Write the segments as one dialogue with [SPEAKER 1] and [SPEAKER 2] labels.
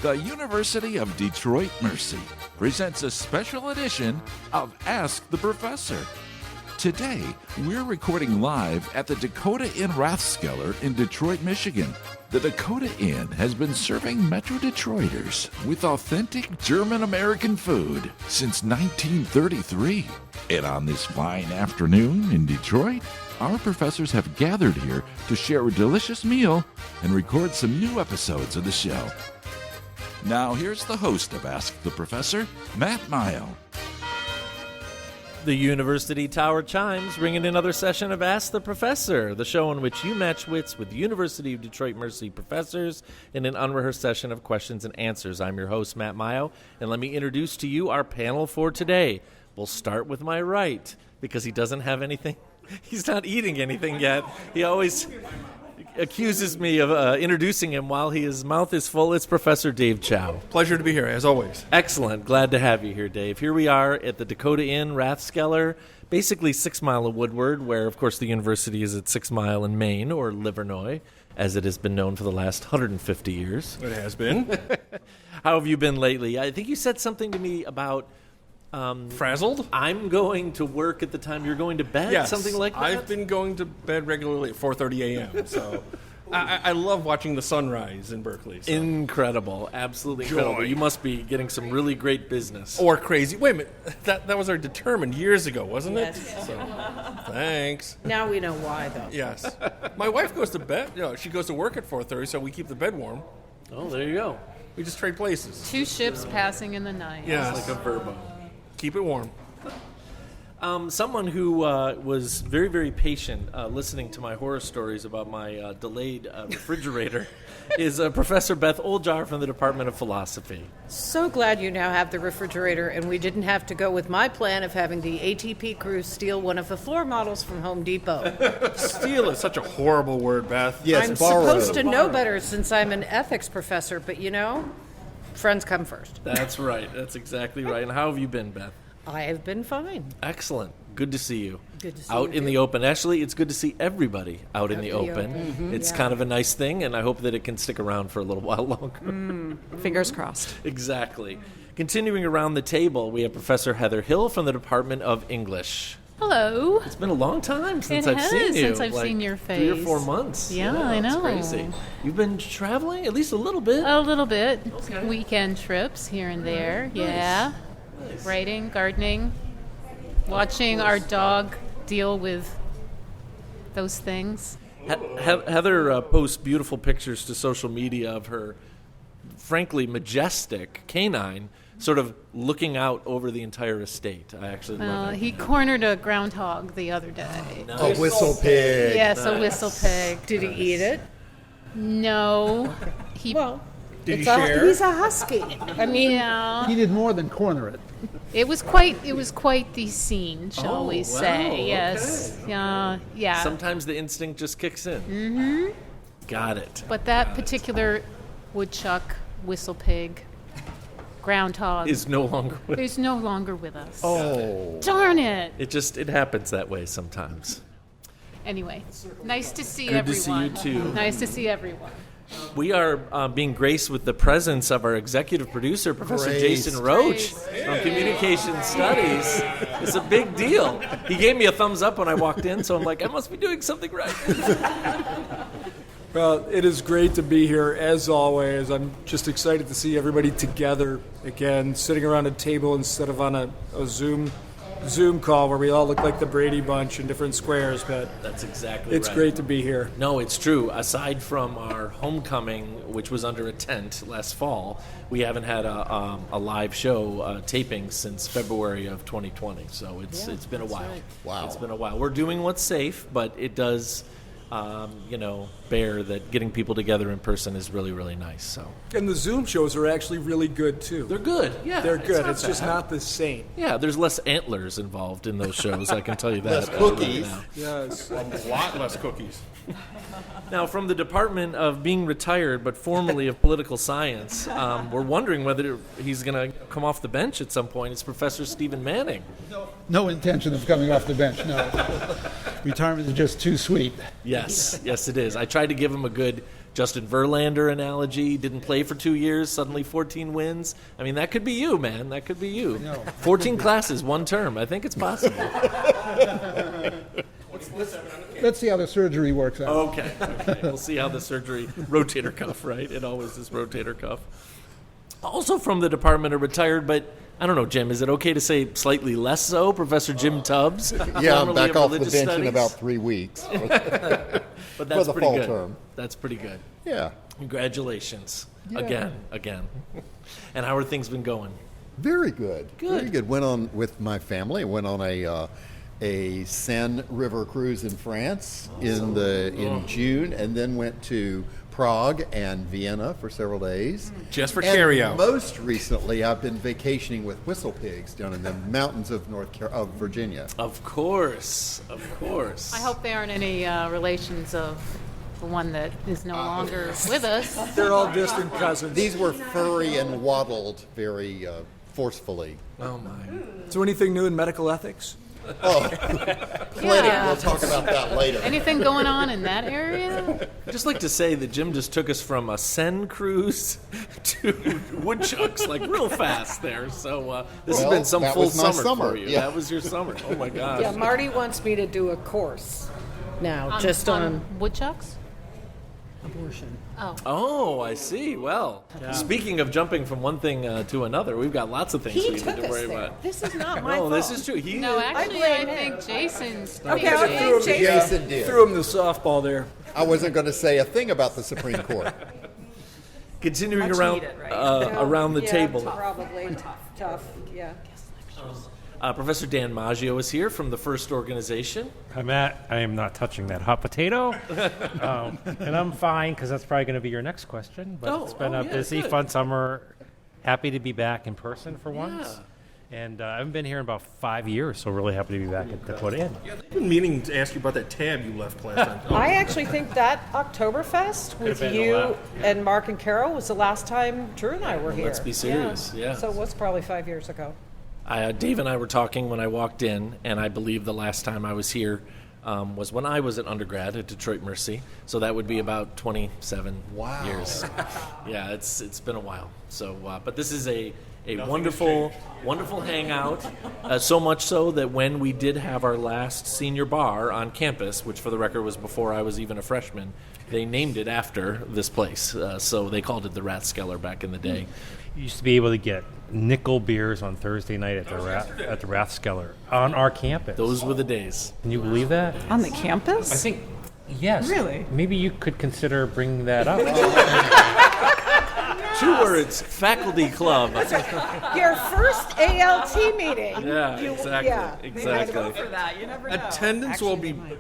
[SPEAKER 1] The University of Detroit Mercy presents a special edition of Ask the Professor. Today, we're recording live at the Dakota Inn Rathskeller in Detroit, Michigan. The Dakota Inn has been serving Metro Detroiters with authentic German-American food since 1933. And on this fine afternoon in Detroit, our professors have gathered here to share a delicious meal and record some new episodes of the show. Now, here's the host of Ask the Professor, Matt Maggio.
[SPEAKER 2] The University Tower chimes, bringing another session of Ask the Professor, the show in which you match wits with University of Detroit Mercy professors in an unrehearsed session of questions and answers. I'm your host, Matt Maggio, and let me introduce to you our panel for today. We'll start with my right, because he doesn't have anything. He's not eating anything yet. He always accuses me of introducing him while his mouth is full. It's Professor Dave Chow.
[SPEAKER 3] Pleasure to be here, as always.
[SPEAKER 2] Excellent. Glad to have you here, Dave. Here we are at the Dakota Inn, Rathskeller, basically 6 Mile of Woodward, where, of course, the university is at 6 Mile in Maine, or Livernois, as it has been known for the last 150 years.
[SPEAKER 3] It has been.
[SPEAKER 2] How have you been lately? I think you said something to me about...
[SPEAKER 3] frazzled?
[SPEAKER 2] I'm going to work at the time you're going to bed,
[SPEAKER 3] Yes,
[SPEAKER 2] something like that?
[SPEAKER 3] I've been going to bed regularly at 4:30 a.m., so I love watching the sunrise in Berkeley. So.
[SPEAKER 2] Incredible. Absolutely incredible.
[SPEAKER 3] Joy.
[SPEAKER 2] You must be getting some really great business.
[SPEAKER 3] Or crazy. Wait a minute, that was our determined years ago, wasn't it?
[SPEAKER 4] Yes.
[SPEAKER 3] So, thanks.
[SPEAKER 4] Now we know why, though.
[SPEAKER 3] Yes. My wife goes to bed, she goes to work at 4:30, so we keep the bed warm.
[SPEAKER 2] Oh, there you go.
[SPEAKER 3] We just trade places.
[SPEAKER 5] Two ships passing in the night.
[SPEAKER 3] Yes.
[SPEAKER 2] Like a verbo.
[SPEAKER 3] Keep it warm.
[SPEAKER 2] Someone who was very, very patient listening to my horror stories about my delayed refrigerator is Professor Beth Oljar from the Department of Philosophy.
[SPEAKER 4] So glad you now have the refrigerator, and we didn't have to go with my plan of having the ATP crew steal one of the floor models from Home Depot.
[SPEAKER 3] Steal is such a horrible word, Beth.
[SPEAKER 6] Yes,
[SPEAKER 4] I'm
[SPEAKER 6] borrow.
[SPEAKER 4] supposed to know better since I'm an ethics professor, but friends come first.
[SPEAKER 2] That's right. That's exactly right. And how have you been, Beth?
[SPEAKER 4] I have been fine.
[SPEAKER 2] Excellent. Good to see you.
[SPEAKER 4] Good to see
[SPEAKER 2] out
[SPEAKER 4] you,
[SPEAKER 2] in the
[SPEAKER 4] too.
[SPEAKER 2] open. Actually, it's good to see everybody out in the open.
[SPEAKER 4] Mm-hmm.
[SPEAKER 2] It's
[SPEAKER 4] Yeah.
[SPEAKER 2] kind of a nice thing, and I hope that it can stick around for a little while longer.
[SPEAKER 5] Fingers crossed.
[SPEAKER 2] Exactly. Continuing around the table, we have Professor Heather Hill from the Department of English.
[SPEAKER 5] Hello.
[SPEAKER 2] It's been a long time since
[SPEAKER 5] It
[SPEAKER 2] I've
[SPEAKER 5] has,
[SPEAKER 2] seen you.
[SPEAKER 5] since I've seen your
[SPEAKER 2] 3 or
[SPEAKER 5] face.
[SPEAKER 2] 4 months.
[SPEAKER 5] Yeah, I know.
[SPEAKER 2] It's crazy. You've been traveling at least a little bit.
[SPEAKER 5] A little bit.
[SPEAKER 2] Okay.
[SPEAKER 5] Weekend trips here and there. Yeah.
[SPEAKER 2] Nice.
[SPEAKER 5] Writing, gardening, watching our dog deal with those things.
[SPEAKER 2] Heather posts beautiful pictures to social media of her, frankly, majestic canine sort of looking out over the entire estate. I actually love it.
[SPEAKER 5] He cornered a groundhog the other day.
[SPEAKER 6] A whistle pig.
[SPEAKER 5] Yes, a whistle pig.
[SPEAKER 4] Did he eat it?
[SPEAKER 5] No. He.
[SPEAKER 4] Well,
[SPEAKER 3] Did he share?
[SPEAKER 4] He's a husky. I mean,
[SPEAKER 5] Yeah.
[SPEAKER 6] He did more than corner it.
[SPEAKER 5] It was quite the scene, shall
[SPEAKER 2] Oh,
[SPEAKER 5] we
[SPEAKER 2] wow,
[SPEAKER 5] say? Yes. Yeah.
[SPEAKER 2] Sometimes the instinct just kicks in. Mm-hmm. Got it.
[SPEAKER 5] But that particular woodchuck, whistle pig, groundhog
[SPEAKER 2] Is no longer with
[SPEAKER 5] is no longer with us.
[SPEAKER 6] Oh.
[SPEAKER 5] Darn it!
[SPEAKER 2] it happens that way sometimes.
[SPEAKER 5] Anyway, nice to see
[SPEAKER 2] Good to
[SPEAKER 5] everyone.
[SPEAKER 2] see you, too.
[SPEAKER 5] Nice to see everyone.
[SPEAKER 2] We are being graced with the presence of our executive producer, Professor
[SPEAKER 6] Graced.
[SPEAKER 2] Jason Roche from Communication Studies. It's a big deal. He gave me a thumbs up when I walked in, so I'm like, I must be doing something right.
[SPEAKER 7] Well, it is great to be here, as always. I'm just excited to see everybody together again, sitting around a table instead of on a Zoom call where we all look like the Brady Bunch in different squares, but
[SPEAKER 2] That's exactly
[SPEAKER 7] it's
[SPEAKER 2] right.
[SPEAKER 7] great to be here.
[SPEAKER 2] No, it's true. Aside from our homecoming, which was under a tent last fall, we haven't had a live show taping since February of 2020. So it's been a while.
[SPEAKER 4] right.
[SPEAKER 6] Wow.
[SPEAKER 2] It's been a while. We're doing what's safe, but it does, bear that getting people together in person is really, really nice. So
[SPEAKER 7] And the Zoom shows are actually really good, too.
[SPEAKER 2] they're good. Yeah,
[SPEAKER 7] They're good.
[SPEAKER 2] not
[SPEAKER 7] It's just
[SPEAKER 2] bad.
[SPEAKER 7] not the same.
[SPEAKER 2] Yeah, there's less antlers involved in those shows. I can tell you that.
[SPEAKER 6] Less
[SPEAKER 2] right
[SPEAKER 6] cookies.
[SPEAKER 2] now.
[SPEAKER 7] Yes.
[SPEAKER 3] A lot less cookies.
[SPEAKER 2] Now, from the Department of being retired, but formerly of political science, we're wondering whether he's going to come off the bench at some point. It's Professor Stephen Manning.
[SPEAKER 6] No intention of coming off the bench, no. Retirement is just too sweet.
[SPEAKER 2] Yes, yes, it is. I tried to give him a good Justin Verlander analogy, didn't play for 2 years, suddenly 14 wins. I mean, that could be you, man. That could be you. 14 classes, 1 term. I think it's possible.
[SPEAKER 6] Let's see how the surgery works out.
[SPEAKER 2] Okay. We'll see how the surgery, rotator cuff, right? It always is rotator cuff. Also from the department of retired, but I don't know, Jim, is it okay to say slightly less so, Professor Jim Tubbs?
[SPEAKER 8] Yeah, I'm
[SPEAKER 2] formerly
[SPEAKER 8] back
[SPEAKER 2] of
[SPEAKER 8] off the
[SPEAKER 2] religious
[SPEAKER 8] bench in
[SPEAKER 2] studies?
[SPEAKER 8] about 3 weeks.
[SPEAKER 2] But that's
[SPEAKER 8] for the
[SPEAKER 2] pretty
[SPEAKER 8] fall
[SPEAKER 2] good.
[SPEAKER 8] term.
[SPEAKER 2] That's pretty good.
[SPEAKER 8] Yeah.
[SPEAKER 2] Congratulations.
[SPEAKER 8] Yeah.
[SPEAKER 2] Again. And how are things been going?
[SPEAKER 8] Very good.
[SPEAKER 2] Good.
[SPEAKER 8] Very good. Went on with my family. Went on a Seine River cruise in France in June, and then went to Prague and Vienna for several days.
[SPEAKER 3] Just for
[SPEAKER 8] And
[SPEAKER 3] carry-out.
[SPEAKER 8] Most recently, I've been vacationing with whistle pigs down in the mountains of Virginia.
[SPEAKER 2] Of course.
[SPEAKER 5] I hope they aren't any relations of the one that is no longer with us.
[SPEAKER 7] They're all distant cousins.
[SPEAKER 8] These were furry and waddled very forcefully.
[SPEAKER 2] Oh, my.
[SPEAKER 7] So anything new in medical ethics?
[SPEAKER 8] Plenty. We'll talk about that later.
[SPEAKER 5] Anything going on in that area?
[SPEAKER 2] I'd just like to say that Jim just took us from a Seine cruise to woodchucks, like real fast there. So this has
[SPEAKER 8] Well,
[SPEAKER 2] been some
[SPEAKER 8] that
[SPEAKER 2] full
[SPEAKER 8] was my
[SPEAKER 2] summer
[SPEAKER 8] summer,
[SPEAKER 2] for you.
[SPEAKER 8] yeah.
[SPEAKER 2] That was your summer. Oh, my gosh.
[SPEAKER 4] Yeah, Marty wants me to do a course now, just on
[SPEAKER 5] woodchucks?
[SPEAKER 4] abortion.
[SPEAKER 2] Oh, I see. Well, speaking of jumping from one thing to another, we've got lots of things
[SPEAKER 4] He
[SPEAKER 2] we
[SPEAKER 4] took
[SPEAKER 2] need to
[SPEAKER 4] us
[SPEAKER 2] worry
[SPEAKER 4] there.
[SPEAKER 2] about.
[SPEAKER 4] This is not my
[SPEAKER 2] No,
[SPEAKER 4] fault.
[SPEAKER 2] this is true.
[SPEAKER 5] No, actually,
[SPEAKER 4] blame
[SPEAKER 5] I
[SPEAKER 4] him.
[SPEAKER 5] think Jason's.
[SPEAKER 4] Okay, I think
[SPEAKER 8] Jason did.
[SPEAKER 7] Threw him the softball there.
[SPEAKER 8] I wasn't going to say a thing about the Supreme Court.
[SPEAKER 2] Continuing around around the table.
[SPEAKER 4] Probably tough, yeah.
[SPEAKER 2] Professor Dan Maggio is here from the First Organization.
[SPEAKER 9] I am not touching that hot potato. And I'm fine because that's probably going to be your next question. But it's been a busy, fun summer. Happy to be back in person for once. And I haven't been here in about 5 years, so really happy to be back at Dakota Inn.
[SPEAKER 3] I've been meaning to ask you about that tab you left last time.
[SPEAKER 4] I actually think that Oktoberfest with
[SPEAKER 9] been
[SPEAKER 4] you
[SPEAKER 9] a lot.
[SPEAKER 4] and Mark and Carol was the last time Drew and I were here.
[SPEAKER 2] let's be serious, yeah.
[SPEAKER 4] So it was probably 5 years ago.
[SPEAKER 2] Dave and I were talking when I walked in, and I believe the last time I was here was when I was an undergrad at Detroit Mercy. So that would be about 27 years. Yeah, it's been a while. So, but this is a wonderful hangout. So much so that when we did have our last senior bar on campus, which for the record was before I was even a freshman, they named it after this place. So they called it the Rathskeller back in the day.
[SPEAKER 9] You used to be able to get nickel beers on Thursday night at the Rathskeller on our campus.
[SPEAKER 2] Those were the days.
[SPEAKER 9] Can you believe that?
[SPEAKER 10] On the campus?
[SPEAKER 9] I think, yes.
[SPEAKER 10] Really?
[SPEAKER 9] Maybe you could consider bringing that up.
[SPEAKER 2] 2 words, faculty club.
[SPEAKER 4] Your first ALT meeting.
[SPEAKER 2] Yeah, exactly.
[SPEAKER 4] Yeah.
[SPEAKER 2] Exactly.
[SPEAKER 10] For that, you never know.
[SPEAKER 3] Attendance will be
[SPEAKER 9] We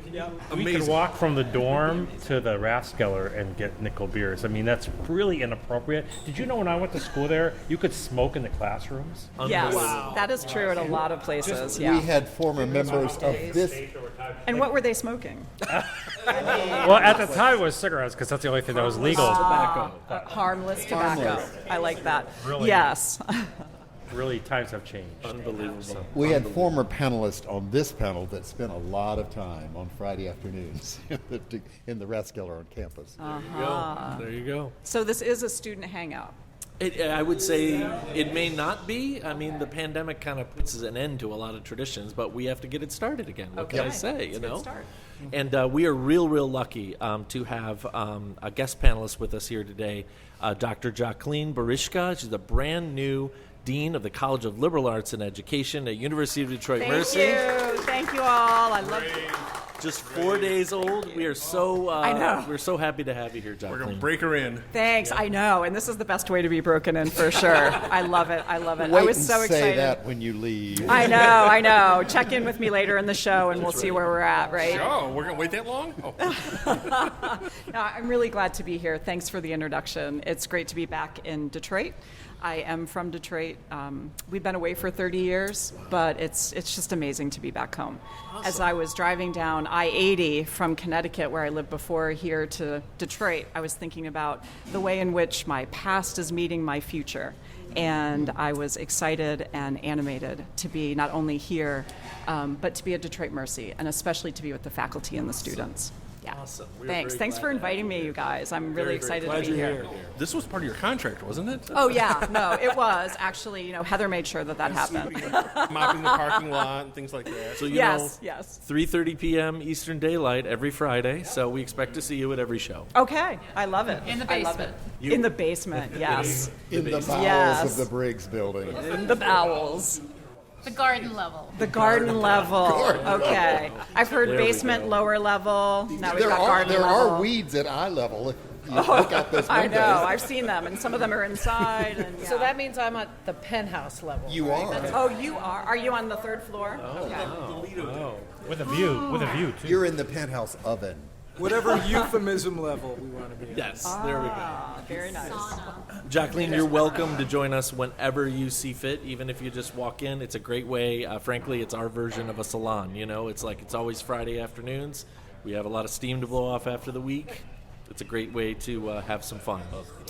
[SPEAKER 3] amazing.
[SPEAKER 9] could walk from the dorm to the Rathskeller and get nickel beers. I mean, that's really inappropriate. Did you know when I went to school there, you could smoke in the classrooms?
[SPEAKER 10] Yes, that is true at a lot of places. Yeah.
[SPEAKER 8] We had former members of this.
[SPEAKER 10] And what were they smoking?
[SPEAKER 9] Well, at the time it was cigarettes because that's the only thing that was legal.
[SPEAKER 10] Harmless tobacco. I like that.
[SPEAKER 9] Really?
[SPEAKER 10] Yes.
[SPEAKER 9] Really, times have changed.
[SPEAKER 2] Unbelievable.
[SPEAKER 8] We had former panelists on this panel that spent a lot of time on Friday afternoons in the Rathskeller on campus.
[SPEAKER 2] There you go.
[SPEAKER 10] So this is a student hangout.
[SPEAKER 2] I would say it may not be. I mean, the pandemic kind of puts an end to a lot of traditions, but we have to get it started again. What can I say?
[SPEAKER 10] It's a good start.
[SPEAKER 2] And we are real lucky to have a guest panelist with us here today, Dr. Jocelyn Boryczka. She's the brand new Dean of the College of Liberal Arts and Education at University of Detroit Mercy.
[SPEAKER 10] Thank you all. I love you.
[SPEAKER 2] Just 4 days old. We are so
[SPEAKER 10] I know.
[SPEAKER 2] We're so happy to have you here, Jocelyn.
[SPEAKER 3] We're going to break her in.
[SPEAKER 10] Thanks. I know. And this is the best way to be broken in for sure. I love it. I love it.
[SPEAKER 8] Wait
[SPEAKER 10] I was
[SPEAKER 8] and
[SPEAKER 10] so
[SPEAKER 8] say
[SPEAKER 10] excited.
[SPEAKER 8] that when you leave.
[SPEAKER 10] I know. Check in with me later in the show and we'll see where we're at, right?
[SPEAKER 3] Oh, we're going to wait that long? Oh.
[SPEAKER 10] No, I'm really glad to be here. Thanks for the introduction. It's great to be back in Detroit. I am from Detroit. We've been away for 30 years, but it's just amazing to be back home. Awesome. As I was driving down I-80 from Connecticut, where I lived before, here to Detroit, I was thinking about the way in which my past is meeting my future. And I was excited and animated to be not only here, but to be at Detroit Mercy, and especially to be with the faculty and the students. Yeah.
[SPEAKER 2] Awesome.
[SPEAKER 10] Thanks for inviting me, you guys. I'm really excited to be here.
[SPEAKER 3] This was part of your contract, wasn't it?
[SPEAKER 10] Oh yeah, no, it was actually. Heather made sure that happened.
[SPEAKER 3] Mopping the parking lot and things like that.
[SPEAKER 2] So
[SPEAKER 10] yes.
[SPEAKER 2] 3:30 p.m. Eastern Daylight every Friday. So we expect to see you at every show.
[SPEAKER 10] Okay, I love it.
[SPEAKER 5] In the
[SPEAKER 10] I love
[SPEAKER 5] basement.
[SPEAKER 10] it. In the basement, yes.
[SPEAKER 8] In the bowels
[SPEAKER 10] Yes.
[SPEAKER 8] of the Briggs building.
[SPEAKER 10] In the bowels.
[SPEAKER 5] The garden level.
[SPEAKER 10] The garden level. Okay. I've heard
[SPEAKER 2] There we
[SPEAKER 10] basement,
[SPEAKER 2] go.
[SPEAKER 10] lower level. Now we've
[SPEAKER 8] There
[SPEAKER 10] got
[SPEAKER 8] are
[SPEAKER 10] garden
[SPEAKER 8] there
[SPEAKER 10] level.
[SPEAKER 8] are weeds at eye level if you look out those windows.
[SPEAKER 10] I know. I've seen them, and some of them are inside. And,
[SPEAKER 4] So that means I'm at the penthouse level.
[SPEAKER 8] You are.
[SPEAKER 10] Oh, you are. Are you on the third floor?
[SPEAKER 9] With a view too.
[SPEAKER 8] You're in the penthouse oven.
[SPEAKER 7] Whatever euphemism level we want to be at.
[SPEAKER 2] Yes, there we go.
[SPEAKER 10] Ah, very nice.
[SPEAKER 2] Jacqueline, you're welcome to join us whenever you see fit, even if you just walk in. It's a great way. Frankly, it's our version of a salon. It's like it's always Friday afternoons. We have a lot of steam to blow off after the week. It's a great way to have some fun.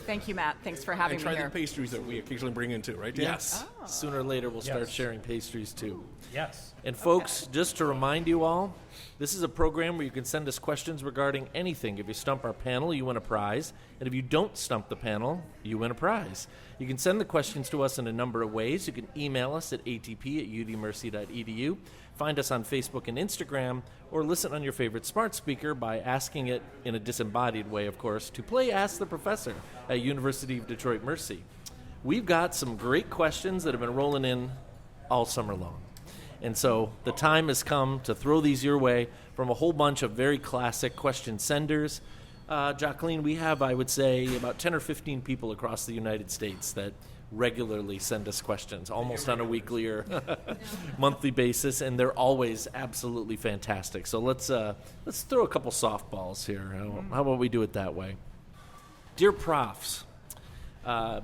[SPEAKER 10] Thank you, Matt. Thanks for having
[SPEAKER 3] And
[SPEAKER 10] me
[SPEAKER 3] try
[SPEAKER 10] here.
[SPEAKER 3] the pastries that we occasionally bring in too, right, Dan?
[SPEAKER 2] Yes. Sooner or later, we'll start
[SPEAKER 9] Yes.
[SPEAKER 2] sharing pastries too.
[SPEAKER 9] Yes.
[SPEAKER 2] And folks, just to remind you all, this is a program where you can send us questions regarding anything. If you stump our panel, you win a prize. And if you don't stump the panel, you win a prize. You can send the questions to us in a number of ways. You can email us at atp@udmercy.edu, find us on Facebook and Instagram, or listen on your favorite smart speaker by asking it, in a disembodied way, of course, to play Ask the Professor at University of Detroit Mercy. We've got some great questions that have been rolling in all summer long. And so the time has come to throw these your way from a whole bunch of very classic question senders. Jacqueline, we have, I would say, about 10 or 15 people across the United States that regularly send us questions, almost on a weekly or monthly basis, and they're always absolutely fantastic. So let's throw a couple softballs here. How about we do it that way? Dear Profs,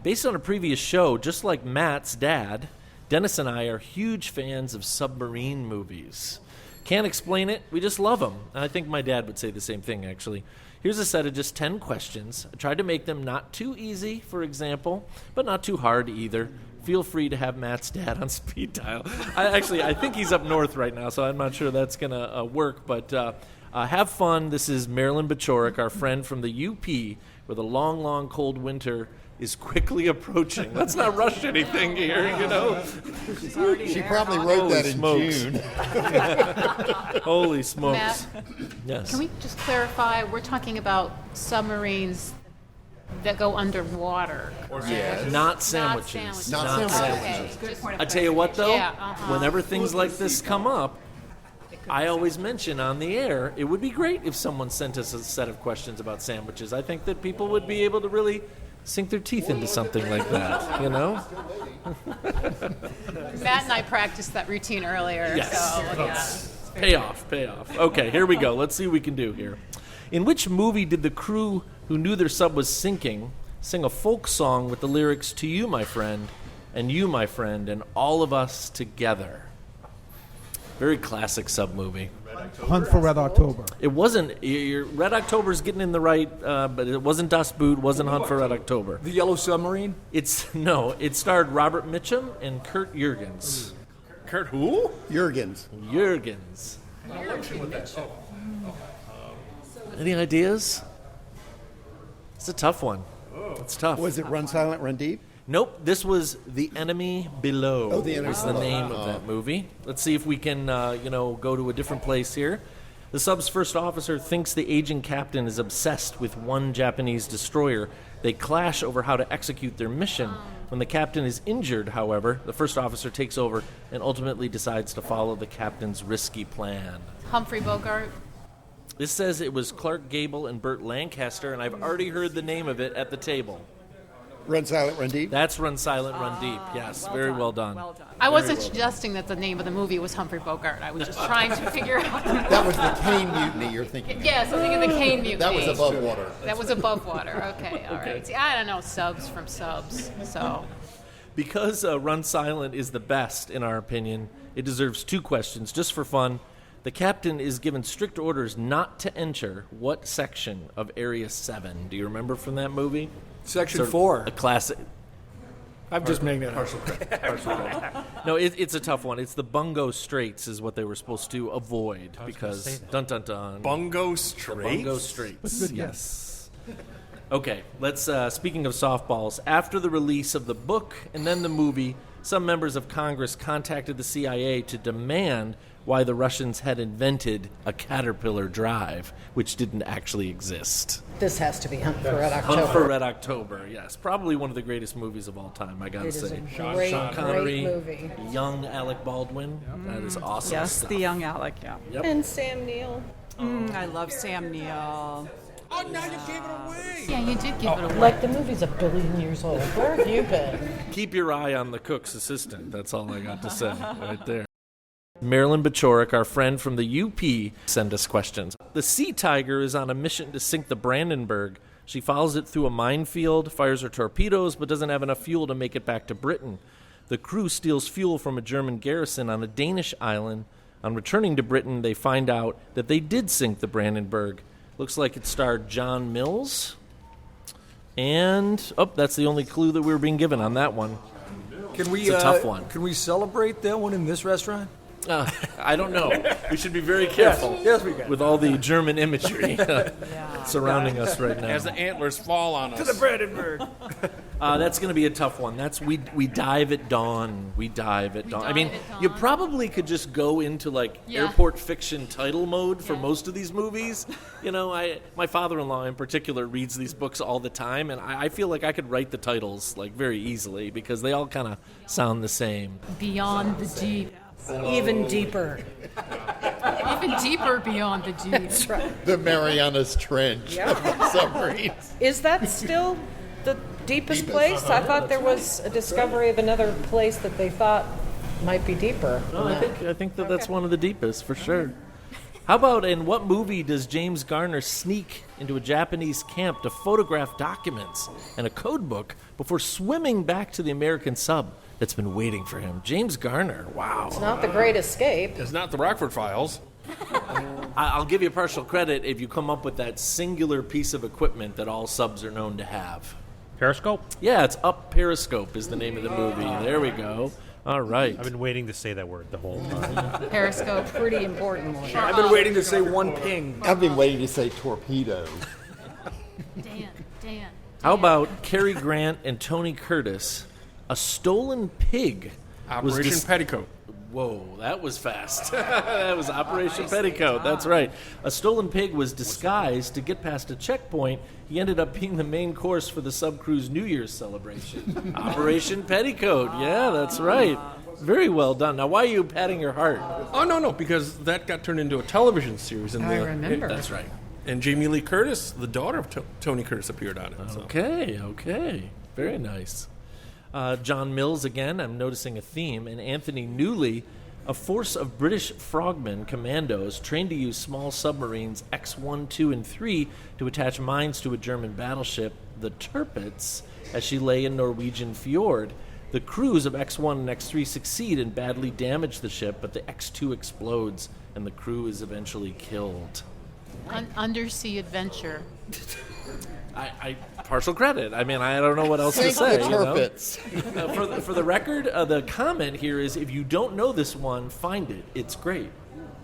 [SPEAKER 2] based on a previous show, just like Matt's dad, Dennis and I are huge fans of submarine movies. Can't explain it, we just love them. And I think my dad would say the same thing, actually. Here's a set of just 10 questions. I tried to make them not too easy, for example, but not too hard either. Feel free to have Matt's dad on speed dial. I think he's up north right now, so I'm not sure that's going to work. But have fun. This is Marilyn Bachorik, our friend from the UP, where the long, long, cold winter is quickly approaching. Let's not rush anything here,
[SPEAKER 8] She probably wrote that in June.
[SPEAKER 2] Holy smokes.
[SPEAKER 5] Matt,
[SPEAKER 2] Yes.
[SPEAKER 5] can we just clarify? We're talking about submarines that go underwater.
[SPEAKER 2] Not sandwiches.
[SPEAKER 8] Not sandwiches.
[SPEAKER 5] Okay. Just-
[SPEAKER 2] I tell you what, though,
[SPEAKER 5] Yeah, uh-huh.
[SPEAKER 2] whenever things like this come up, I always mention on the air, it would be great if someone sent us a set of questions about sandwiches. I think that people would be able to really sink their teeth into something like that,
[SPEAKER 5] Matt and I practiced that routine earlier.
[SPEAKER 2] Yes.
[SPEAKER 5] So, yeah.
[SPEAKER 2] Pay off. Okay, here we go. Let's see what we can do here. In which movie did the crew who knew their sub was sinking sing a folk song with the lyrics, "To you, my friend, and you, my friend, and all of us together"? Very classic sub movie.
[SPEAKER 6] Hunt for Red October.
[SPEAKER 2] It wasn't. Red October's getting in the right, but it wasn't Das Boot, wasn't Hunt for Red October.
[SPEAKER 7] The Yellow Submarine?
[SPEAKER 2] It starred Robert Mitchum and Kurt Jurgens.
[SPEAKER 3] Kurt who?
[SPEAKER 8] Jurgens.
[SPEAKER 2] Jurgens. Any ideas? It's a tough one. It's tough.
[SPEAKER 8] Was it Run Silent, Run Deep?
[SPEAKER 2] Nope, this was The Enemy Below.
[SPEAKER 8] Oh, The Enemy
[SPEAKER 2] was the
[SPEAKER 8] Below.
[SPEAKER 2] name of that movie. Let's see if we can, go to a different place here. The sub's first officer thinks the aging captain is obsessed with one Japanese destroyer. They clash over how to execute their mission. When the captain is injured, however, the first officer takes over and ultimately decides to follow the captain's risky plan.
[SPEAKER 5] Humphrey Bogart.
[SPEAKER 2] This says it was Clark Gable and Burt Lancaster, and I've already heard the name of it at the table.
[SPEAKER 8] Run Silent, Run Deep?
[SPEAKER 2] That's Run Silent, Run Deep. Yes, very well done.
[SPEAKER 10] Well done.
[SPEAKER 5] I wasn't suggesting that the name of the movie was Humphrey Bogart. I was just trying to figure out.
[SPEAKER 8] That was the Cane Mutiny you're thinking of.
[SPEAKER 5] Yes, I'm thinking the Cane Mutiny.
[SPEAKER 8] That was above water.
[SPEAKER 5] That was above water. Okay, all right. See, I don't know subs from subs, so.
[SPEAKER 2] Because Run Silent is the best, in our opinion, it deserves 2 questions, just for fun. The captain is given strict orders not to enter what section of Area 7? Do you remember from that movie?
[SPEAKER 7] Section 4.
[SPEAKER 2] A classic.
[SPEAKER 7] I'm just making that
[SPEAKER 3] Partial credit.
[SPEAKER 2] Partial credit. No, it's a tough one. It's the Bungo Straits is what they were supposed to avoid because dun dun dun.
[SPEAKER 3] Bungo Straits.
[SPEAKER 2] Bungo Straits. Yes. Okay, let's. Speaking of softballs, after the release of the book and then the movie, some members of Congress contacted the CIA to demand why the Russians had invented a Caterpillar drive, which didn't actually exist.
[SPEAKER 4] This has to be Hunt for Red October.
[SPEAKER 2] Hunt for Red October, yes. Probably one of the greatest movies of all time, I gotta
[SPEAKER 4] It is
[SPEAKER 2] say.
[SPEAKER 4] a great,
[SPEAKER 2] Sean Connery,
[SPEAKER 4] great movie.
[SPEAKER 2] young Alec Baldwin. That is awesome
[SPEAKER 10] Yes,
[SPEAKER 2] stuff.
[SPEAKER 10] the young Alec, yeah.
[SPEAKER 2] Yep.
[SPEAKER 4] And Sam Neill.
[SPEAKER 10] I love Sam Neill.
[SPEAKER 3] Oh, now you gave it away.
[SPEAKER 5] Yeah, you did give it away.
[SPEAKER 4] Like the movie's a billion years old. Where have you been?
[SPEAKER 2] Keep your eye on the cook's assistant. That's all I got to say right there. Marilyn Bachorik, our friend from the UP, sent us questions. The Sea Tiger is on a mission to sink the Brandenburg. She follows it through a minefield, fires her torpedoes, but doesn't have enough fuel to make it back to Britain. The crew steals fuel from a German garrison on a Danish island. On returning to Britain, they find out that they did sink the Brandenburg. Looks like it starred John Mills. And, that's the only clue that we were being given on that one.
[SPEAKER 7] Can we,
[SPEAKER 2] It's a tough one.
[SPEAKER 7] Can we celebrate that one in this restaurant?
[SPEAKER 2] I don't know. We should be very careful
[SPEAKER 7] Yes, we can.
[SPEAKER 2] with all the German imagery surrounding us right now.
[SPEAKER 3] As the antlers fall on us.
[SPEAKER 7] To the Brandenburg.
[SPEAKER 2] That's going to be a tough one. That's we dive at dawn. We dive at dawn. I mean,
[SPEAKER 5] dive at dawn.
[SPEAKER 2] you probably could just go into like
[SPEAKER 5] Yeah.
[SPEAKER 2] airport fiction title mode for
[SPEAKER 5] Yeah.
[SPEAKER 2] most of these movies. You know, my father-in-law in particular reads these books all the time, and I feel like I could write the titles like very easily because they all kind of sound the same.
[SPEAKER 5] Beyond the Deep.
[SPEAKER 4] Even deeper.
[SPEAKER 5] Even deeper beyond the Deep.
[SPEAKER 4] That's right.
[SPEAKER 8] The Marianas Trench of submarines.
[SPEAKER 4] Is that still the deepest place? I thought there was a discovery of another place that they thought might be deeper.
[SPEAKER 2] No, I think that's one of the deepest for sure. How about in what movie does James Garner sneak into a Japanese camp to photograph documents and a code book before swimming back to the American sub that's been waiting for him? James Garner, wow.
[SPEAKER 4] It's not the Great Escape.
[SPEAKER 3] It's not the Rockford Files.
[SPEAKER 2] I'll give you partial credit if you come up with that singular piece of equipment that all subs are known to have.
[SPEAKER 9] Periscope?
[SPEAKER 2] Yeah, it's Up Periscope is the name of the movie. There we go. All right.
[SPEAKER 9] I've been waiting to say that word the whole time.
[SPEAKER 5] Periscope.
[SPEAKER 4] Pretty important one.
[SPEAKER 7] I've been waiting to say one ping.
[SPEAKER 8] I've been waiting to say torpedo.
[SPEAKER 5] Dan.
[SPEAKER 2] How about Cary Grant and Tony Curtis? A stolen pig. was
[SPEAKER 3] Operation Petticoat.
[SPEAKER 2] Whoa, that was fast. That was Operation Petticoat. That's right. A stolen pig was disguised to get past a checkpoint. He ended up being the main course for the sub-crew's New Year's celebration. Operation Petticoat. Yeah, that's right. Very well done. Now, why are you patting your heart?
[SPEAKER 3] Oh, no, because that got turned into a television series.
[SPEAKER 4] I remember.
[SPEAKER 2] That's right.
[SPEAKER 3] And Jamie Lee Curtis, the daughter of Tony Curtis, appeared on it. So.
[SPEAKER 2] Okay. Very nice. John Mills again, I'm noticing a theme, and Anthony Newley, a force of British frogmen commandos trained to use small submarines X-1, 2, and 3 to attach mines to a German battleship, the Tirpitz, as she lay in Norwegian fjord. The crews of X-1 and X-3 succeed and badly damage the ship, but the X-2 explodes, and the crew is eventually killed.
[SPEAKER 5] Undersea adventure.
[SPEAKER 2] I partial credit. I mean, I don't know what else to
[SPEAKER 8] Sink
[SPEAKER 2] say.
[SPEAKER 8] the
[SPEAKER 2] you know?
[SPEAKER 8] Tirpitz.
[SPEAKER 2] For the record, the comment here is if you don't know this one, find it. It's great.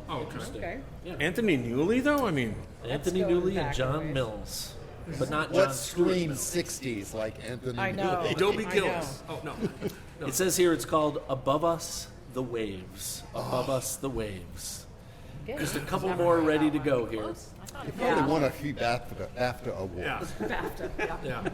[SPEAKER 3] Oh, interesting.
[SPEAKER 4] Okay.
[SPEAKER 3] Anthony Newley, though? I mean,
[SPEAKER 2] Anthony
[SPEAKER 4] going
[SPEAKER 2] Newley and
[SPEAKER 4] back a
[SPEAKER 2] John
[SPEAKER 4] ways.
[SPEAKER 2] Mills. But not John
[SPEAKER 8] What
[SPEAKER 2] Stewart
[SPEAKER 8] screams
[SPEAKER 2] Mills.
[SPEAKER 8] 60s like Anthony
[SPEAKER 4] I know.
[SPEAKER 8] Newley?
[SPEAKER 3] Dobie
[SPEAKER 4] I
[SPEAKER 3] Gillis. Oh, no.
[SPEAKER 2] It says here it's called Above Us, the Waves. Above Us, the Waves. Just a couple more ready to go here.
[SPEAKER 8] He probably won a few BAFTA awards.
[SPEAKER 3] Yeah.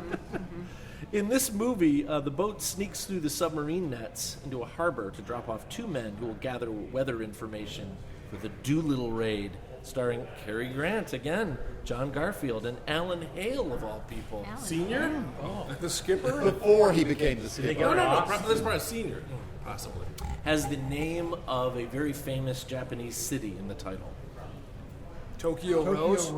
[SPEAKER 2] In this movie, the boat sneaks through the submarine nets into a harbor to drop off two men who will gather weather information for the Doolittle raid, starring Cary Grant again, John Garfield, and Alan Hale of all people.
[SPEAKER 3] Senior?
[SPEAKER 7] The skipper?
[SPEAKER 8] Before he became the skipper.
[SPEAKER 3] No. That's probably a senior. Possibly.
[SPEAKER 2] Has the name of a very famous Japanese city in the title.
[SPEAKER 7] Tokyo Rose?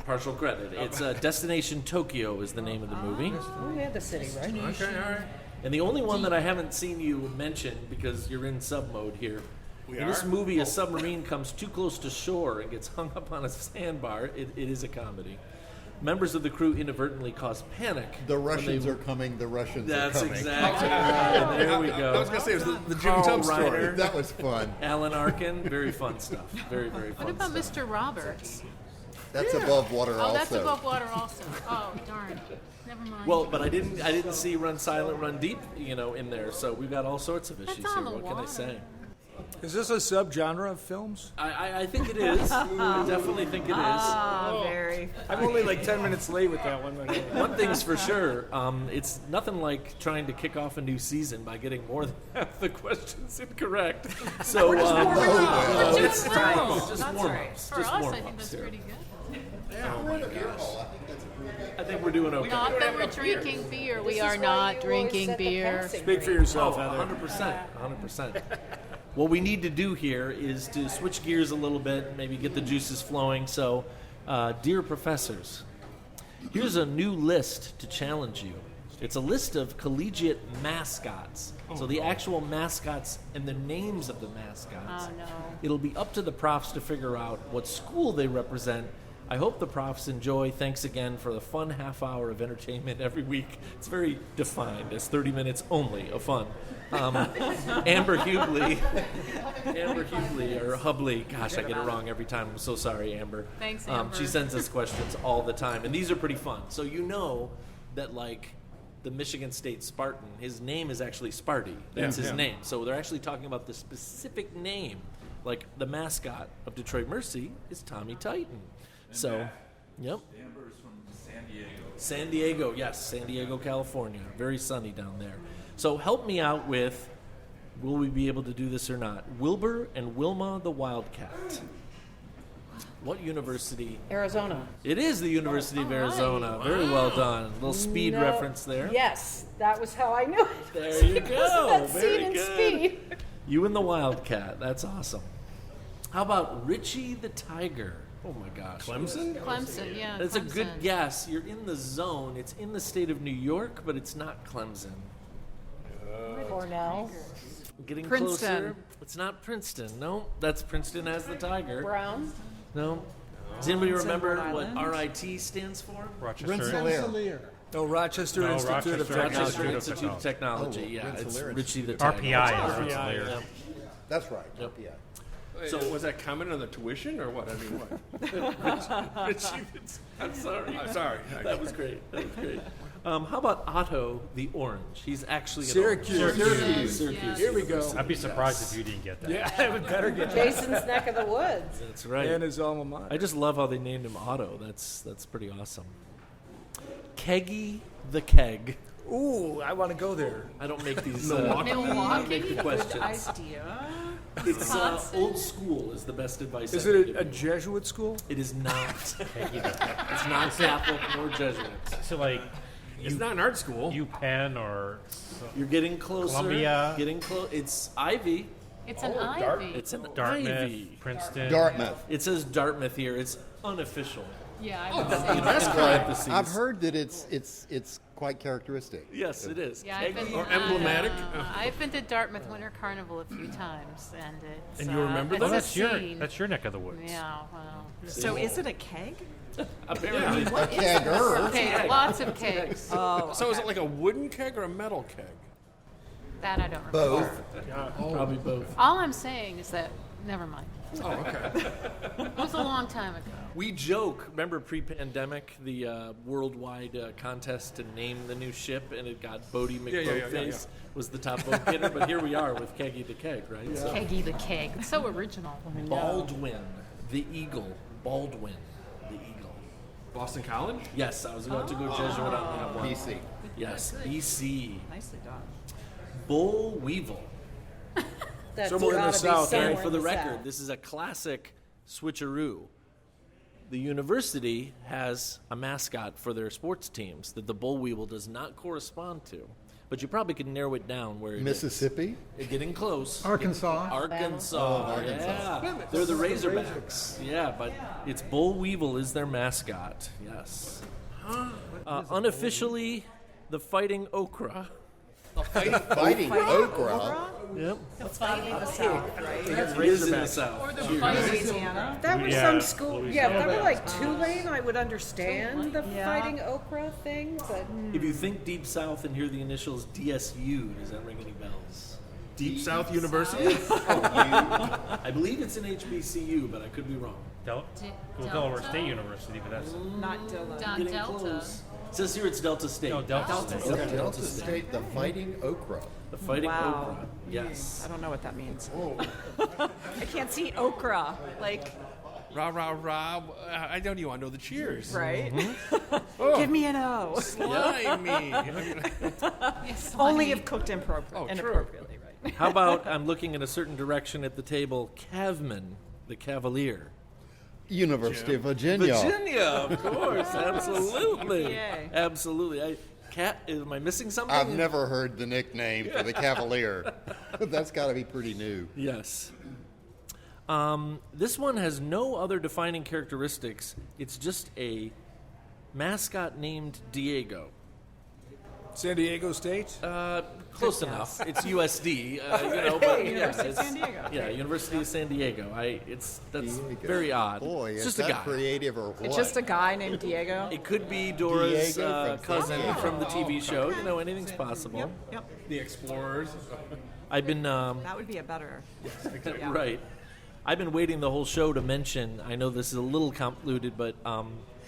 [SPEAKER 2] Partial credit. It's Destination Tokyo is the name of the movie.
[SPEAKER 4] Oh, yeah, the city, right?
[SPEAKER 3] Okay, all right.
[SPEAKER 2] And the only one that I haven't seen you mention, because you're in sub mode here, in this movie, a submarine comes too close to shore and gets hung up on a sandbar. It is a comedy. members of the crew inadvertently caused panic.
[SPEAKER 8] The Russians are coming. The Russians are coming.
[SPEAKER 2] That's exactly right. There we go.
[SPEAKER 3] I was going to say, it was the Jim
[SPEAKER 2] Carl
[SPEAKER 3] Tum story.
[SPEAKER 2] Reiner,
[SPEAKER 8] That was fun.
[SPEAKER 2] Alan Arkin, very fun stuff. Very, very fun
[SPEAKER 5] What about
[SPEAKER 2] stuff.
[SPEAKER 5] Mr. Roberts?
[SPEAKER 8] That's above water
[SPEAKER 5] Oh,
[SPEAKER 8] also.
[SPEAKER 5] that's above water also. Oh, darn. Never mind.
[SPEAKER 2] Well, but I didn't see Run Silent, Run Deep, in there. So we've got all sorts of issues
[SPEAKER 5] That's
[SPEAKER 2] here.
[SPEAKER 5] on the
[SPEAKER 2] What can I
[SPEAKER 5] water.
[SPEAKER 2] say?
[SPEAKER 7] Is this a subgenre of films?
[SPEAKER 2] I think it is. I definitely think it is.
[SPEAKER 10] Ah, very.
[SPEAKER 7] I'm only like 10 minutes late with that one.
[SPEAKER 2] One thing's for sure, it's nothing like trying to kick off a new season by getting more than half the questions incorrect. So it's
[SPEAKER 5] That's
[SPEAKER 2] just
[SPEAKER 10] That's
[SPEAKER 2] warm
[SPEAKER 10] right.
[SPEAKER 2] ups.
[SPEAKER 5] For us, I think that's pretty good.
[SPEAKER 2] I think we're doing okay.
[SPEAKER 5] Not that we're drinking beer. We are not drinking beer.
[SPEAKER 7] Speak for yourself, Heather.
[SPEAKER 2] 100%. What we need to do here is to switch gears a little bit, maybe get the juices flowing. So, dear professors, here's a new list to challenge you. It's a list of collegiate mascots. So the actual mascots and the names of the mascots.
[SPEAKER 5] Oh, no.
[SPEAKER 2] It'll be up to the profs to figure out what school they represent. I hope the profs enjoy. Thanks again for the fun half hour of entertainment every week. It's very defined as 30 minutes only of fun. Amber Hubley, or Hubley. Gosh, I get it wrong every time. I'm so sorry, Amber.
[SPEAKER 5] Thanks, Amber.
[SPEAKER 2] She sends us questions all the time, and these are pretty fun. So you know that, like, the Michigan State Spartan, his name is actually Sparty. That's his name. So they're actually talking about the specific name. Like, the mascot of Detroit Mercy is Tommy Titan. So, yep.
[SPEAKER 1] Amber is from San Diego.
[SPEAKER 2] San Diego, yes, San Diego, California. Very sunny down there. So help me out with, will we be able to do this or not? Wilbur and Wilma the Wildcat. What university?
[SPEAKER 4] Arizona.
[SPEAKER 2] It is the University of Arizona. Very well done. Little speed
[SPEAKER 4] No.
[SPEAKER 2] reference there.
[SPEAKER 4] Yes, that was how I knew it.
[SPEAKER 2] There you
[SPEAKER 4] Because
[SPEAKER 2] go.
[SPEAKER 4] of that
[SPEAKER 2] Very
[SPEAKER 4] scene in
[SPEAKER 2] good.
[SPEAKER 4] Speed.
[SPEAKER 2] You and the Wildcat. That's awesome. How about Richie the Tiger? Oh my gosh.
[SPEAKER 3] Clemson?
[SPEAKER 5] Clemson, yeah.
[SPEAKER 2] That's a good
[SPEAKER 5] Clemson.
[SPEAKER 2] guess. You're in the zone. It's in the state of New York, but it's not Clemson.
[SPEAKER 4] Cornell.
[SPEAKER 2] Getting
[SPEAKER 10] Princeton.
[SPEAKER 2] closer. It's not Princeton. No, that's Princeton has the Tiger.
[SPEAKER 4] Brown.
[SPEAKER 2] No. Does anybody
[SPEAKER 10] It's in
[SPEAKER 2] remember
[SPEAKER 10] Rhode
[SPEAKER 2] what
[SPEAKER 10] Island.
[SPEAKER 2] RIT stands for?
[SPEAKER 9] Rochester.
[SPEAKER 6] Rensselaer.
[SPEAKER 7] No, Rochester
[SPEAKER 9] No,
[SPEAKER 7] Institute of
[SPEAKER 9] Rochester
[SPEAKER 7] Technology.
[SPEAKER 2] Rochester
[SPEAKER 9] Institute of
[SPEAKER 2] Institute of Technology.
[SPEAKER 8] Oh,
[SPEAKER 2] Yeah, it's
[SPEAKER 8] Rensselaer
[SPEAKER 2] Richie the
[SPEAKER 8] Institute.
[SPEAKER 2] Tiger.
[SPEAKER 9] RPI is
[SPEAKER 7] RPI,
[SPEAKER 9] Rensselaer.
[SPEAKER 8] That's right.
[SPEAKER 2] Yep.
[SPEAKER 8] Yeah.
[SPEAKER 3] So was that comment on the tuition or what? I mean, what?
[SPEAKER 2] Richie the I'm sorry.
[SPEAKER 3] I'm sorry.
[SPEAKER 2] That was great. How about Otto the Orange? He's actually an
[SPEAKER 7] Syracuse.
[SPEAKER 2] orange.
[SPEAKER 5] Yes,
[SPEAKER 2] Syracuse.
[SPEAKER 5] yes.
[SPEAKER 7] Here we go.
[SPEAKER 9] I'd be surprised if you didn't get that.
[SPEAKER 7] Yeah, I would better get that.
[SPEAKER 4] Jason's neck of the woods.
[SPEAKER 2] That's right.
[SPEAKER 7] And his alma mater.
[SPEAKER 2] I just love how they named him Otto. That's pretty awesome. Keggy the Keg.
[SPEAKER 7] Ooh, I want to go there.
[SPEAKER 2] I don't make these.
[SPEAKER 5] Milwaukee?
[SPEAKER 2] I don't make the
[SPEAKER 10] Good
[SPEAKER 2] questions.
[SPEAKER 10] idea.
[SPEAKER 2] It's old school is the best advice.
[SPEAKER 7] Is
[SPEAKER 2] I can
[SPEAKER 7] it
[SPEAKER 2] give
[SPEAKER 7] a
[SPEAKER 2] you.
[SPEAKER 7] Jesuit school?
[SPEAKER 2] It is not. It's not Catholic nor Jesuit.
[SPEAKER 9] So like
[SPEAKER 3] It's not an art school.
[SPEAKER 9] UPenn or
[SPEAKER 2] You're getting closer.
[SPEAKER 9] Columbia.
[SPEAKER 2] Getting close. It's Ivy.
[SPEAKER 5] It's an ivy.
[SPEAKER 2] It's an
[SPEAKER 9] Dartmouth,
[SPEAKER 2] Ivy.
[SPEAKER 9] Princeton.
[SPEAKER 8] Dartmouth.
[SPEAKER 2] It says Dartmouth here. It's unofficial.
[SPEAKER 5] Yeah, I would
[SPEAKER 2] You
[SPEAKER 5] say.
[SPEAKER 2] know, in parentheses.
[SPEAKER 8] I've heard that it's quite characteristic.
[SPEAKER 2] Yes, it is.
[SPEAKER 5] Yeah, I've been,
[SPEAKER 3] Or emblematic.
[SPEAKER 5] I've been to Dartmouth Winter Carnival a few times, and it's.
[SPEAKER 3] And you remember
[SPEAKER 5] it's
[SPEAKER 3] that?
[SPEAKER 9] Oh,
[SPEAKER 5] a
[SPEAKER 9] that's
[SPEAKER 5] scene.
[SPEAKER 9] your neck of the woods.
[SPEAKER 5] Yeah, well.
[SPEAKER 10] So is it a keg?
[SPEAKER 2] Apparently.
[SPEAKER 8] A kegger.
[SPEAKER 5] Okay, lots of kegs.
[SPEAKER 3] So is it like a wooden keg or a metal keg?
[SPEAKER 5] That I don't remember.
[SPEAKER 8] Both.
[SPEAKER 2] Probably both.
[SPEAKER 5] All I'm saying is that, never mind.
[SPEAKER 3] Oh, okay.
[SPEAKER 5] It was a long time ago.
[SPEAKER 2] We joke. Remember pre-pandemic, the worldwide contest to name the new ship, and it got Bodie McBoatface was the top vote getter. But here we are with Keggy the Keg, right? So,
[SPEAKER 5] Keggy the keg. It's so original.
[SPEAKER 2] Baldwin, the Eagle. Baldwin, the Eagle.
[SPEAKER 3] Boston College?
[SPEAKER 2] Yes, I was about to go Jesuit on that one.
[SPEAKER 8] BC.
[SPEAKER 2] Yes, BC.
[SPEAKER 10] Nicely done.
[SPEAKER 2] Bull Weevil.
[SPEAKER 4] That's
[SPEAKER 7] Somewhere in the
[SPEAKER 4] gotta be
[SPEAKER 7] South,
[SPEAKER 4] somewhere
[SPEAKER 2] And for
[SPEAKER 4] in
[SPEAKER 2] the record,
[SPEAKER 4] South.
[SPEAKER 2] this is a classic switcheroo. The university has a mascot for their sports teams that the Bull Weevil does not correspond to. But you probably could narrow it down where it is.
[SPEAKER 8] Mississippi.
[SPEAKER 2] Getting close.
[SPEAKER 6] Arkansas.
[SPEAKER 2] Arkansas.
[SPEAKER 8] Arkansas.
[SPEAKER 2] Yeah. They're the Razorbacks. Yeah, but it's Bull Weevil is their mascot. Yes. Unofficially, the Fighting Okra.
[SPEAKER 8] Fighting okra.
[SPEAKER 2] Yep.
[SPEAKER 10] It's got to be the South, right?
[SPEAKER 2] It's raised in the South.
[SPEAKER 10] Louisiana.
[SPEAKER 4] That was
[SPEAKER 9] Yeah,
[SPEAKER 4] some school. Yeah, if that were
[SPEAKER 9] Louisiana.
[SPEAKER 4] like Tulane, I would understand the
[SPEAKER 10] Yeah.
[SPEAKER 4] fighting okra thing, but
[SPEAKER 2] If you think Deep South and hear the initials DSU, does that ring any bells? Deep South University? I believe it's an HBCU, but I could be wrong.
[SPEAKER 9] Delaware State University, but that's
[SPEAKER 10] Not Dilla.
[SPEAKER 2] Getting
[SPEAKER 5] Delta.
[SPEAKER 2] close. It says here it's Delta State.
[SPEAKER 9] no Delta State.
[SPEAKER 2] Okay.
[SPEAKER 8] Delta State, the fighting okra.
[SPEAKER 2] The fighting
[SPEAKER 10] Wow.
[SPEAKER 2] okra. Yes.
[SPEAKER 10] I don't know what that means. I can't see okra. Like,
[SPEAKER 3] Rah, rah, rah. I don't even want to know the cheers.
[SPEAKER 10] right? Give me an O.
[SPEAKER 3] Slimy.
[SPEAKER 5] Yes,
[SPEAKER 10] Only
[SPEAKER 5] honey.
[SPEAKER 10] if cooked inappropriately, right?
[SPEAKER 2] How about I'm looking in a certain direction at the table, Cavman, the Cavalier.
[SPEAKER 8] University of Virginia.
[SPEAKER 2] Virginia, of course, absolutely.
[SPEAKER 10] Yay.
[SPEAKER 2] Absolutely. Am I missing something?
[SPEAKER 8] I've never heard the nickname for the Cavalier. That's got to be pretty new.
[SPEAKER 2] Yes. This one has no other defining characteristics. It's just a mascot named Diego.
[SPEAKER 7] San Diego State?
[SPEAKER 2] Close enough. It's USD, but
[SPEAKER 10] University of San Diego.
[SPEAKER 2] Yeah, University of San Diego. That's
[SPEAKER 8] Diego.
[SPEAKER 2] very odd.
[SPEAKER 8] Boy,
[SPEAKER 2] it's
[SPEAKER 8] is
[SPEAKER 2] just a
[SPEAKER 8] that
[SPEAKER 2] guy.
[SPEAKER 8] creative or what?
[SPEAKER 10] It's just a guy named Diego.
[SPEAKER 2] It could be Dora's
[SPEAKER 8] Diego from
[SPEAKER 2] cousin
[SPEAKER 8] San Diego.
[SPEAKER 2] from the TV show. Anything's possible.
[SPEAKER 10] Yep.
[SPEAKER 3] The Explorers.
[SPEAKER 2] I've been
[SPEAKER 10] That would be a better. Yeah.
[SPEAKER 2] right. I've been waiting the whole show to mention. I know this is a little convoluted, but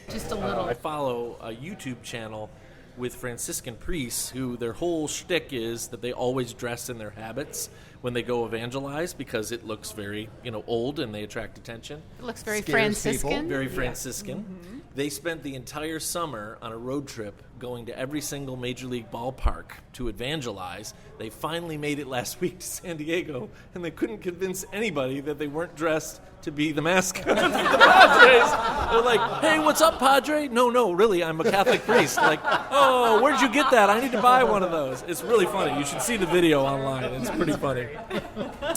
[SPEAKER 5] Just a little.
[SPEAKER 2] I follow a YouTube channel with Franciscan priests who their whole shtick is that they always dress in their habits when they go evangelize because it looks very, old and they attract attention.
[SPEAKER 5] It looks very
[SPEAKER 8] Scares
[SPEAKER 5] Franciscan.
[SPEAKER 8] people.
[SPEAKER 2] Very Franciscan. They spent the entire summer on a road trip going to every single major league ballpark to evangelize. They finally made it last week to San Diego, and they couldn't convince anybody that they weren't dressed to be the mascot of the Padres. They're like, "Hey, what's up, Padre?" No, really, I'm a Catholic priest. Like, "Oh, where'd you get that? I need to buy one of those." It's really funny. You should see the video online. It's pretty funny.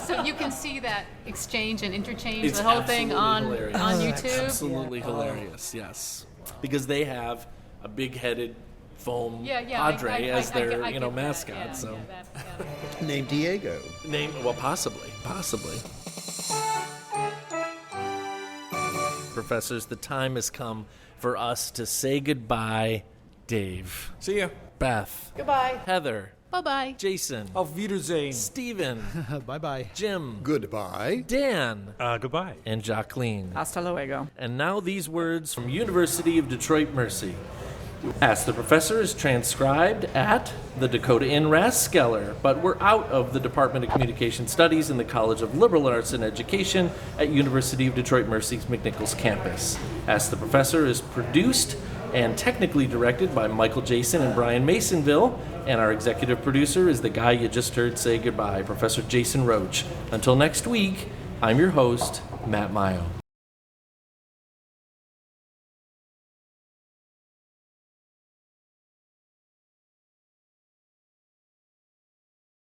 [SPEAKER 5] So you can see that exchange and interchange,
[SPEAKER 2] It's
[SPEAKER 5] the whole thing on
[SPEAKER 2] absolutely hilarious.
[SPEAKER 5] on YouTube.
[SPEAKER 2] Absolutely hilarious, yes. Because they have a big-headed foam
[SPEAKER 5] Yeah,
[SPEAKER 2] Padre as their,
[SPEAKER 5] I get that,
[SPEAKER 2] mascot.
[SPEAKER 5] yeah,
[SPEAKER 2] so
[SPEAKER 5] yeah.
[SPEAKER 8] Named Diego.
[SPEAKER 2] possibly. Professors, the time has come for us to say goodbye. Dave,
[SPEAKER 3] See ya.
[SPEAKER 2] Beth,
[SPEAKER 4] goodbye.
[SPEAKER 2] Heather,
[SPEAKER 5] Bye-bye.
[SPEAKER 2] Jason,
[SPEAKER 7] Auf Wiedersehen.
[SPEAKER 2] Stephen,
[SPEAKER 6] Bye-bye.
[SPEAKER 2] Jim,
[SPEAKER 8] Goodbye.
[SPEAKER 2] Dan,
[SPEAKER 9] goodbye.
[SPEAKER 2] and Jacqueline.
[SPEAKER 10] Hasta luego.
[SPEAKER 2] And now these words from University of Detroit Mercy. Ask the Professor is transcribed at the Dakota in Rathskeller, but we're out of the Department of Communication Studies in the College of Liberal Arts and Education at University of Detroit Mercy's McNichols campus. Ask the Professor is produced and technically directed by Michael Jason and Brian Masonville, and our executive producer is the guy you just heard say goodbye, Professor Jason Roche. Until next week, I'm your host, Matt Maggio.